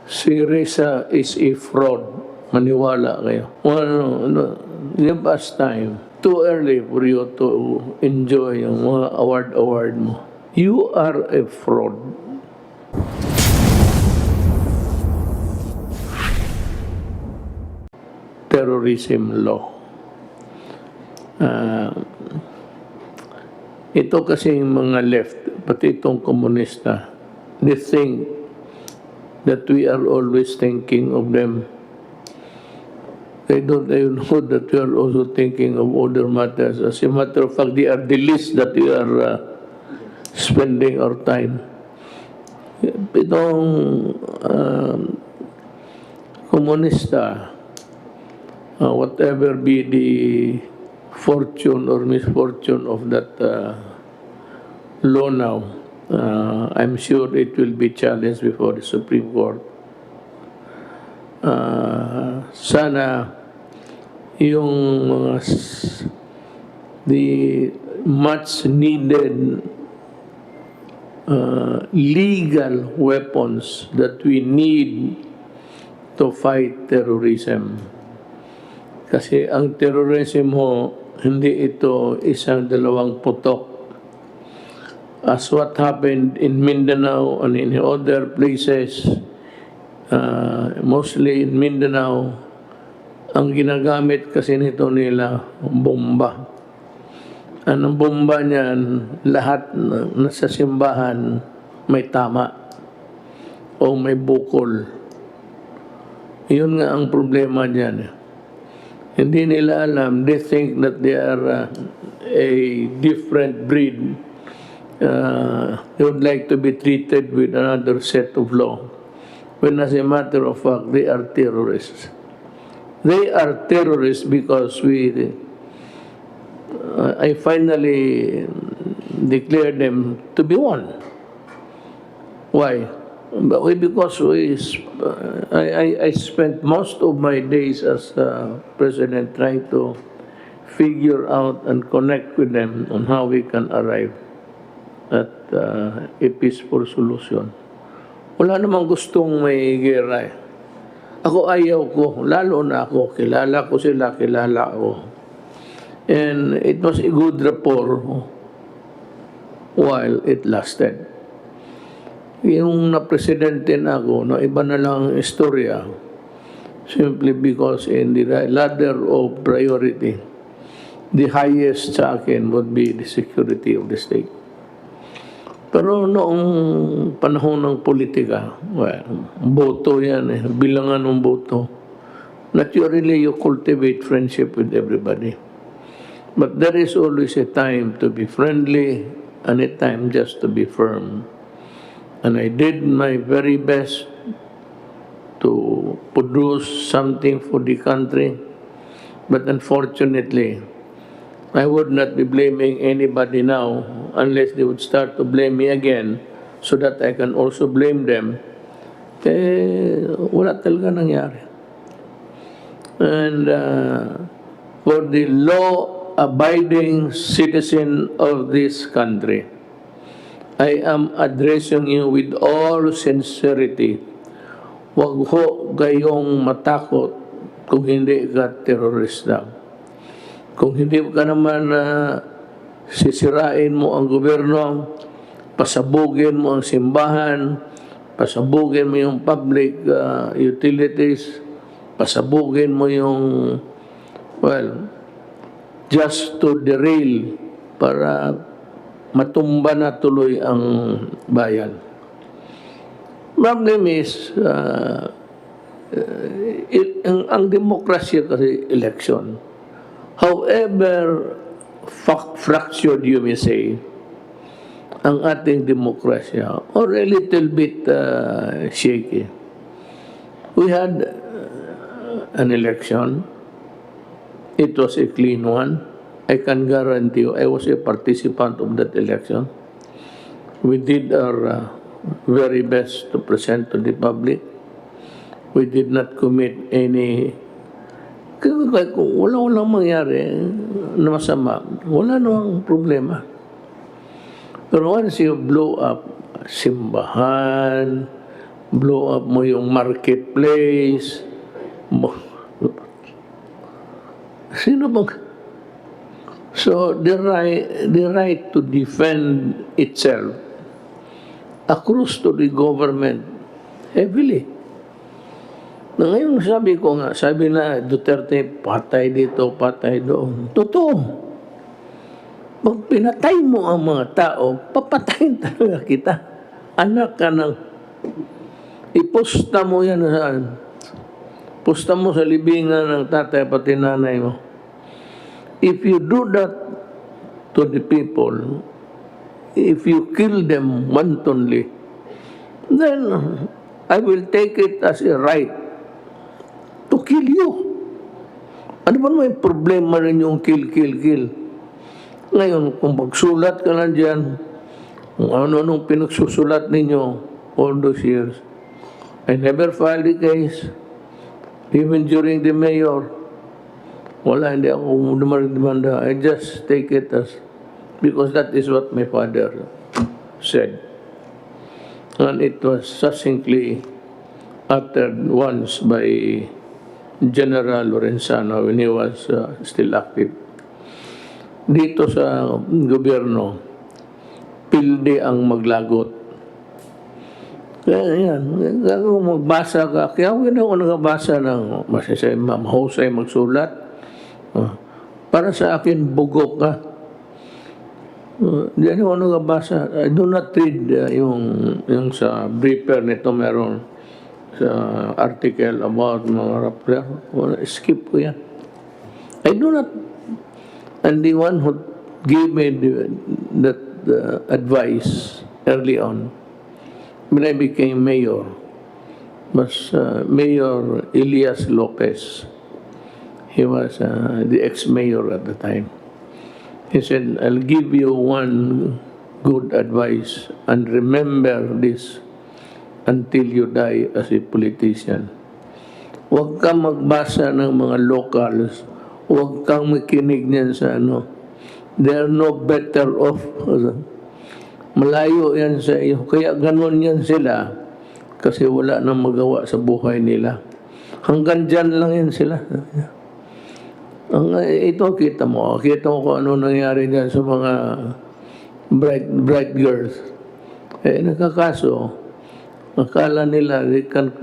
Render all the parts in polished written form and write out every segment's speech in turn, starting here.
si Reza is a fraud. Maniwala kayo. Give us time. Too early for you to enjoy yung mga award mo. You are a fraud. Terrorism law. Ito kasi yung mga left, pati itong komunista, they think that we are always thinking of them. They don't even know that we are also thinking of other matters. As a matter of fact, they are the least that we are spending our time. Itong komunista, whatever be the fortune or misfortune of that law now, I'm sure it will be challenged before the Supreme Court. Sana yung mga the much needed legal weapons that we need to fight terrorism. Kasi ang terrorism hindi ito isang dalawang putok. As what happened in Mindanao and in other places, mostly in Mindanao, ang ginagamit kasi nito nila, bomba. Ang bomba niyan, lahat nasa simbahan may tama o may bukol. Yun nga ang problema niyan. Hindi nila alam. They think that they are a different breed. They would like to be treated with another set of law. When as a matter of fact, they are terrorists. They are terrorists because I finally declared them to be one. Why? Because I spent most of my days as president trying to figure out and connect with them on how we can arrive at a peaceful solution. Wala namang gustong may gera. Ako ayaw ko, lalo na ako, kilala ko sila, kilala ako. And it was a good rapport while it lasted. Yung na-presidente na ako, no, iba na lang ang istorya. Simply because in the ladder of priority, the highest sa akin would be the security of the state. Pero noong panahon ng politika, well, boto yan eh, bilangan ng boto. Naturally, you cultivate friendship with everybody. But there is always a time to be friendly and a time just to be firm. And I did my very best to produce something for the country. But unfortunately, I would not be blaming anybody now unless they would start to blame me again so that I can also blame them. Wala talaga nangyari. And for the law-abiding citizen of this country, I am addressing you with all sincerity. Huwag ho kayong matakot kung hindi ka terorista. Kung hindi ka naman sisirain mo ang gobyerno, pasabugin mo ang simbahan, pasabugin mo yung public utilities, pasabugin mo yung, well, just to derail para matumba na tuloy ang bayan. Problem is, ang demokrasya kasi election. However fractured you may say, ang ating demokrasya, or a little bit shaky. We had an election. It was a clean one. I can guarantee you, I was a participant of that election. We did our very best to present to the public. We did not commit any... Kung walang mangyari na masama, wala namang problema. Pero once you blow up simbahan, blow up mo yung marketplace. Sino bang... So, the right to defend itself accrues to the government heavily. Na ngayon sabi ko nga, sabi na Duterte, patay dito, patay doon. Totoo. Pag pinatay mo ang mga tao, papatayin talaga kita. Anak ka ng... Iposta mo yan saan? Posta mo sa libingan ng tatay pati nanay mo. If you do that to the people, if you kill them wantonly, then I will take it as a right to kill you. Ano ba may problema rin yung kill? Ngayon, kung magsulat ka lang dyan, kung ano-anong pinagsusulat ninyo all those years, I never filed the case, even during the mayor, wala, hindi ako demanda. I just take it as, because that is what my father said. And it was succinctly uttered once by General Lorenzano when he was still active. Dito sa gobyerno, pilde ang maglagot. Kaya yan, kung magbasa ka, kaya hindi ako nagabasa ng mahusay magsulat. Para sa akin, bugok ka. Hindi ako nagabasa. I do not read yung sa briefer nito meron sa article about mga rapper. Skip ko yan. I do not. And the one who gave me that advice early on, when I became mayor, was Mayor Elias Lopez. He was the ex-mayor at the time. He said, I'll give you one good advice and remember this until you die as a politician. Huwag kang magbasa ng mga locals. Huwag kang makinig niyan sa ano. They're no better off. Malayo yan sa iyo. Kaya ganun yan sila. Kasi wala nang magawa sa buhay nila. Hanggang dyan lang yan sila. Ito kita mo kung ano nangyari dyan sa mga bright girls. Nakakaso, akala nila they can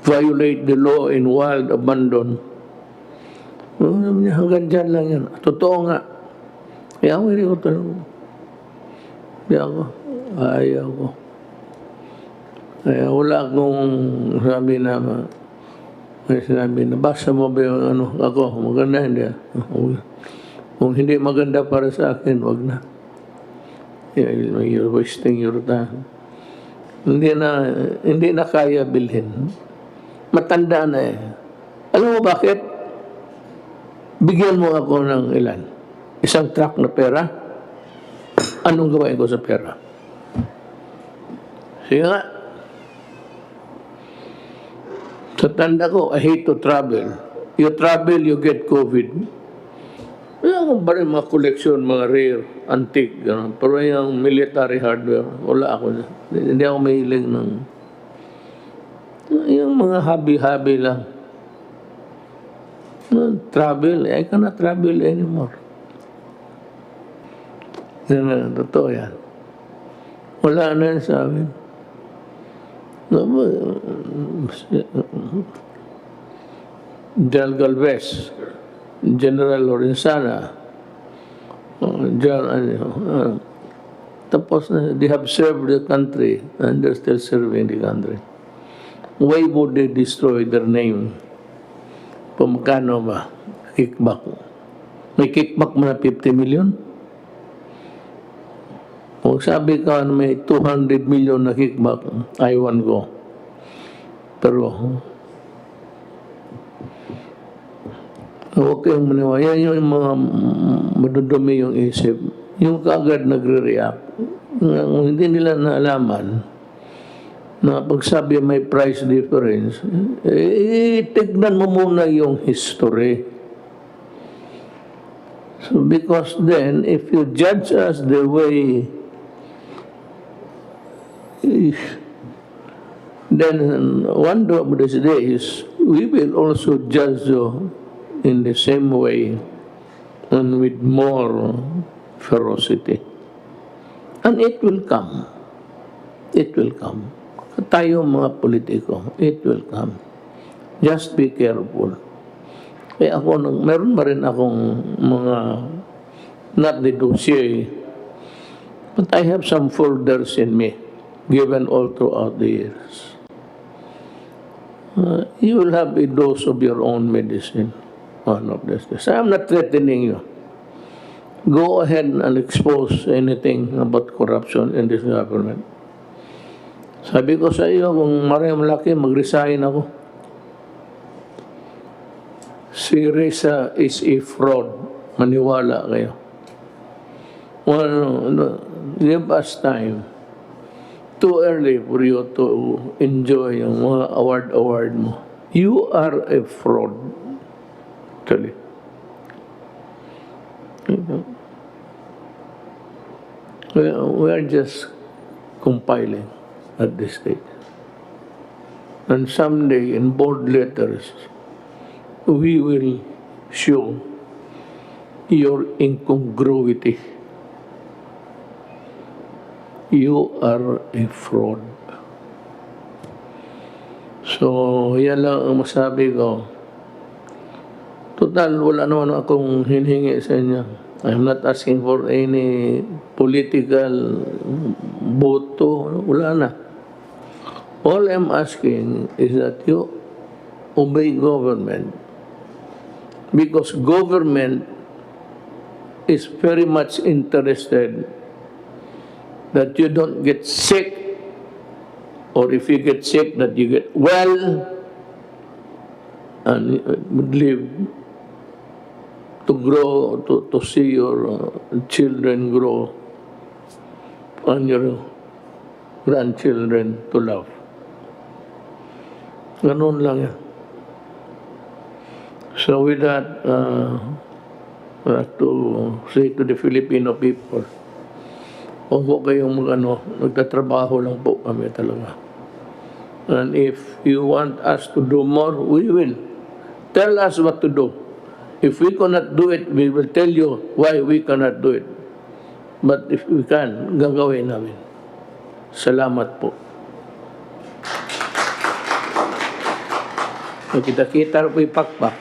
violate the law in wild abandon. Hanggang dyan lang yan. Totoo nga. Kaya ako hindi ko tanong. Ayaw ko. Kaya wala akong sabi na may sinabi na, basa mo ba yung ano, ako, maganda, hindi. Kung hindi maganda para sa akin, wag na. You're wasting your time. Hindi na kaya bilhin. Matanda na eh. Alam mo bakit? Bigyan mo ako ng ilan? Isang truck na pera? Anong gawain ko sa pera? Sige nga. Sa tanda ko, I hate to travel. You travel, you get COVID. Wala akong ba rin mga koleksyon, mga rare, antique, gano'n. Pero yung military hardware, wala ako. Hindi ako mahilig ng... Yung mga hobby-hobby lang. Travel, I cannot travel anymore. Yan, totoo yan. Wala na yan sa amin. General Galvez, General Lorenzana, tapos they have served the country and they're still serving the country. Why would they destroy their name? Pumkano ba? Kickback. May kickback mo na 50 million? Kung sabi ka may 200 million na kickback, aywan ko. Pero, huwag kayong maniwala. Yan yung mga madudumi yung isip. Yung kaagad nagre-react. Hindi nila naalaman na pagsabi may price difference, tignan mo muna yung history. So, because then, if you judge us the way then one of these days, we will also judge you in the same way and with more ferocity. And it will come. It will come. Tayo mga politiko, it will come. Just be careful. Kaya ako, meron pa rin akong mga, not the dossier, but I have some folders in me, given all throughout the years. You will have a dose of your own medicine. One of these days. I'm not threatening you. Go ahead and expose anything about corruption in this government. Sabi ko sa iyo, kung maraming malaki, mag-resign ako. Si Risa is a fraud. Maniwala kayo. Well, give us time. Too early for you to enjoy yung mga award mo. You are a fraud. Actually. We are just compiling at this stage. And someday, in bold letters, we will show your incongruity. You are a fraud. So, yan lang ang masabi ko. Total, wala naman akong hinihingi sa inyo. I'm not asking for any political boto. Wala na. All I'm asking is that you obey government. Because government is very much interested that you don't get sick, or if you get sick, that you get well and would live to grow, to see your children grow and your grandchildren to love. Ganun lang yan. So with that, I have to say to the Filipino people, huwag po kayong nagtatrabaho lang po kami talaga. And if you want us to do more, we will. Tell us what to do. If we cannot do it, we will tell you why we cannot do it. But if we can, gagawin namin. Salamat po. Kita-kita po ipakpak.